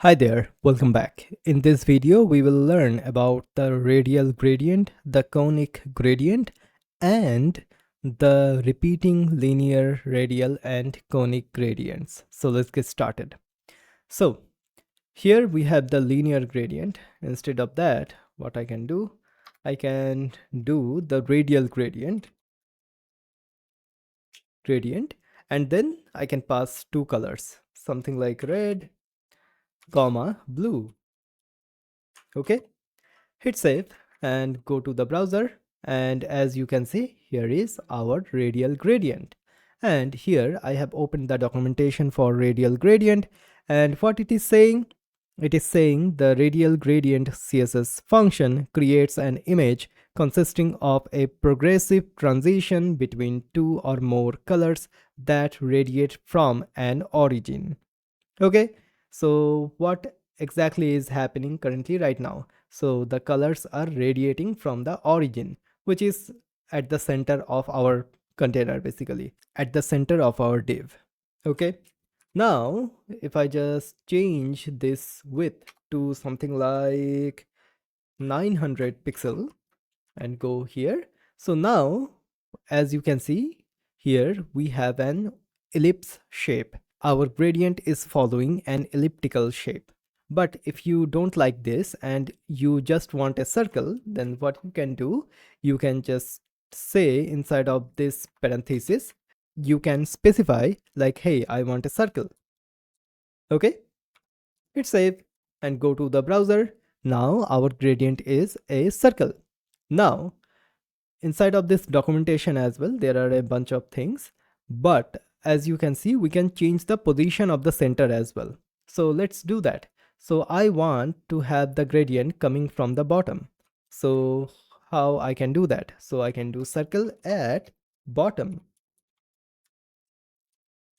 Hi there, welcome back. In this video, we will learn about the radial gradient, the conic gradient, and the repeating linear radial and conic gradients. So let's get started. So here we have the linear gradient. Instead of that, what I can do the radial gradient, and then I can pass two colors, something like red, comma, blue. Okay. Hit save and go to the browser, and as you can see, here is our radial gradient. And here I have opened the documentation for radial gradient, and what it is saying, the radial gradient CSS function creates an image consisting of a progressive transition between two or more colors that radiate from an origin. Okay, so what exactly is happening currently right now? So the colors are radiating from the origin, which is at the center of our container, basically at the center of our div. Okay, now if I just change this width to something like 900 pixel and go here, so now as you can see, here we have an ellipse shape. Our gradient is following an elliptical shape. But if you don't like this and you just want a circle, then what you can do, you can just say inside of this parenthesis, you can specify like, hey, I want a circle. Okay, hit save and go to the browser. Now our gradient is a circle. Now inside of this documentation as well, there are a bunch of things, but as you can see, we can change the position of the center as well. So let's do that. So I want to have the gradient coming from the bottom. So how I can do that? So I can do circle at bottom.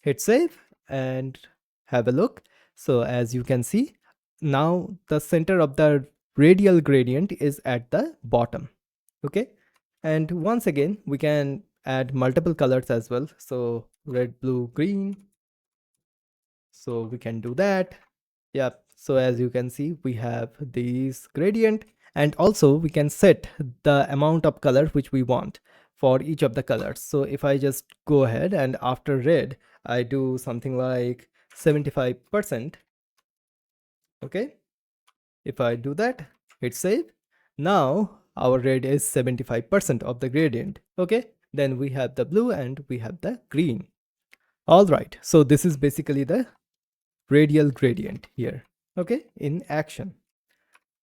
Hit save and have a look. So as you can see, now the center of the radial gradient is at the bottom. Okay, and once again we can add multiple colors as well, so red, blue, green, so we can do that. Yeah, so as you can see, we have these gradient, and also we can set the amount of color which we want for each of the colors. So if I just go ahead and after red I do something like 75%. Okay, if I do that, hit save, now our red is 75% of the gradient. Okay, then we have the blue and we have the green. All right, so this is basically the radial gradient here. Okay, in action.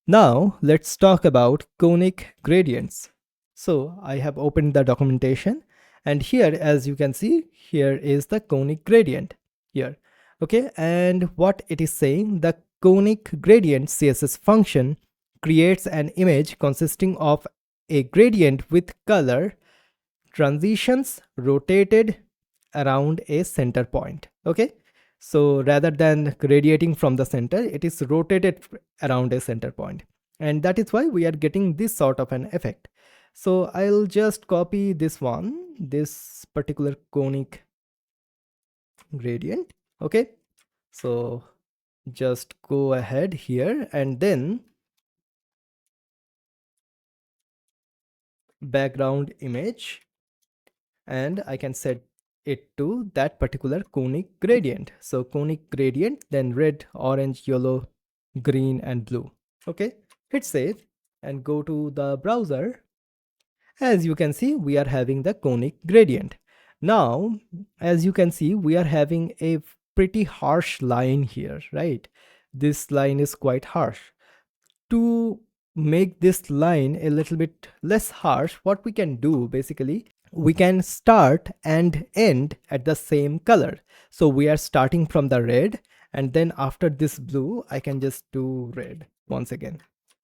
Now let's talk about conic gradients. So I have opened the documentation, and here as you can see, here is the conic gradient here. Okay, and what it is saying, the conic gradient CSS function creates an image consisting of a gradient with color transitions rotated around a center point. Okay, so rather than radiating from the center, it is rotated around a center point, and that is why we are getting this sort of an effect. So I'll just copy this one, this particular conic gradient. Okay, so just go ahead here and then background image, and I can set it to that particular conic gradient. So conic gradient, then red, orange, yellow, green, and blue. Okay, hit save and go to the browser. As you can see, we are having the conic gradient. Now, as you can see, we are having a pretty harsh line here, right? This line is quite harsh. To make this line a little bit less harsh, what we can do basically, we can start and end at the same color. So we are starting from the red, and then after this blue, I can just do red once again.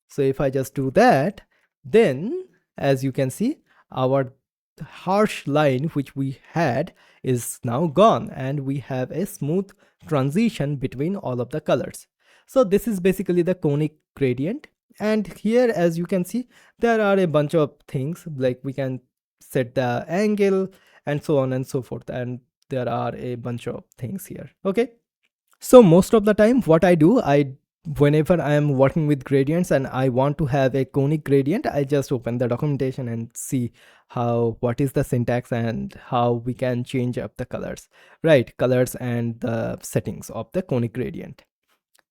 So if I just do that, then as you can see, our harsh line which we had is now gone, and we have a smooth transition between all of the colors. So this is basically the conic gradient. And here, as you can see, there are a bunch of things, like we can set the angle and so on and so forth, and there are a bunch of things here. Okay, so most of the time what I do, I whenever I am working with gradients and I want to have a conic gradient, I just open the documentation and see what is the syntax and how we can change up the colors, right? Colors and the settings of the conic gradient.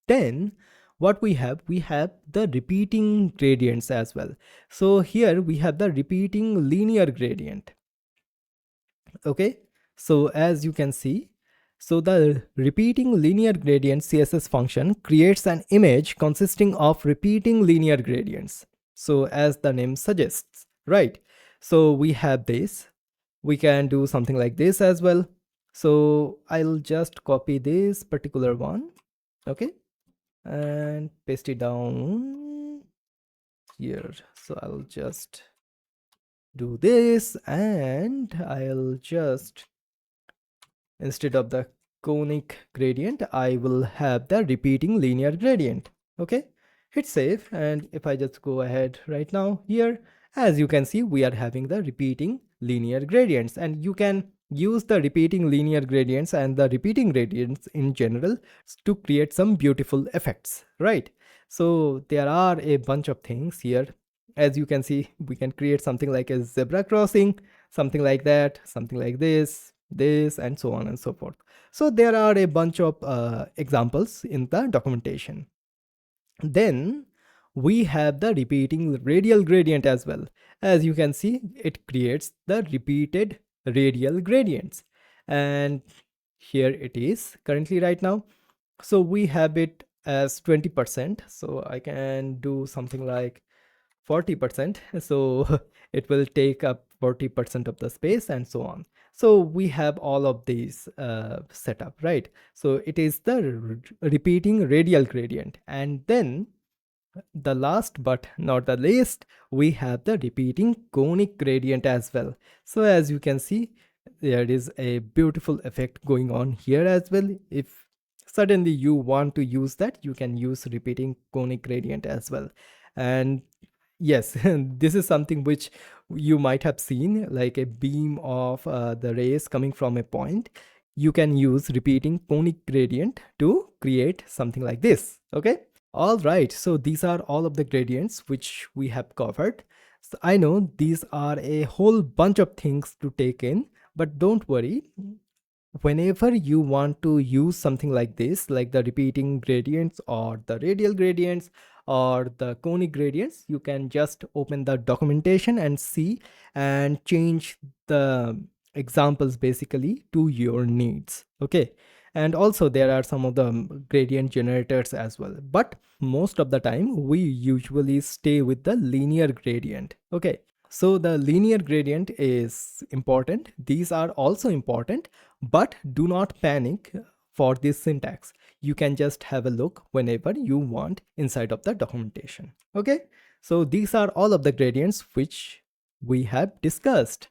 Then what we have the repeating gradients as well. So here we have the repeating linear gradient. Okay, so as you can see, so the repeating linear gradient CSS function creates an image consisting of repeating linear gradients. So as the name suggests, right? So we have this. We can do something like this as well. So I'll just copy this particular one, okay, and paste it down here. So I'll just do this, and I'll just, instead of the conic gradient, I will have the repeating linear gradient. Okay, hit save, and if I just go ahead right now here, as you can see, we are having the repeating linear gradients, and you can use the repeating linear gradients and the repeating gradients in general to create some beautiful effects, right? So there are a bunch of things here. As you can see, we can create something like a zebra crossing, something like that, something like this, and so on and so forth. So there are a bunch of examples in the documentation. Then we have the repeating radial gradient as well. As you can see, it creates the repeated radial gradients, and here it is currently right now. So we have it as 20%, so I can do something like 40%. So it will take up 40% of the space and so on. So we have all of these set up, right? So it is the repeating radial gradient. And then the last but not the least, we have the repeating conic gradient as well. So as you can see, there is a beautiful effect going on here as well. If suddenly you want to use that, you can use repeating conic gradient as well. And yes, this is something which you might have seen, like a beam of the rays coming from a point. You can use repeating conic gradient to create something like this. Okay. All right. So these are all of the gradients which we have covered. So I know these are a whole bunch of things to take in, but don't worry. Whenever you want to use something like this, like the repeating gradients or the radial gradients or the conic gradients, you can just open the documentation and see and change the examples basically to your needs. Okay, and also there are some of the gradient generators as well, but most of the time we usually stay with the linear gradient. Okay, so the linear gradient is important. These are also important, but do not panic for this syntax. You can just have a look whenever you want inside of the documentation. Okay, so these are all of the gradients which we have discussed.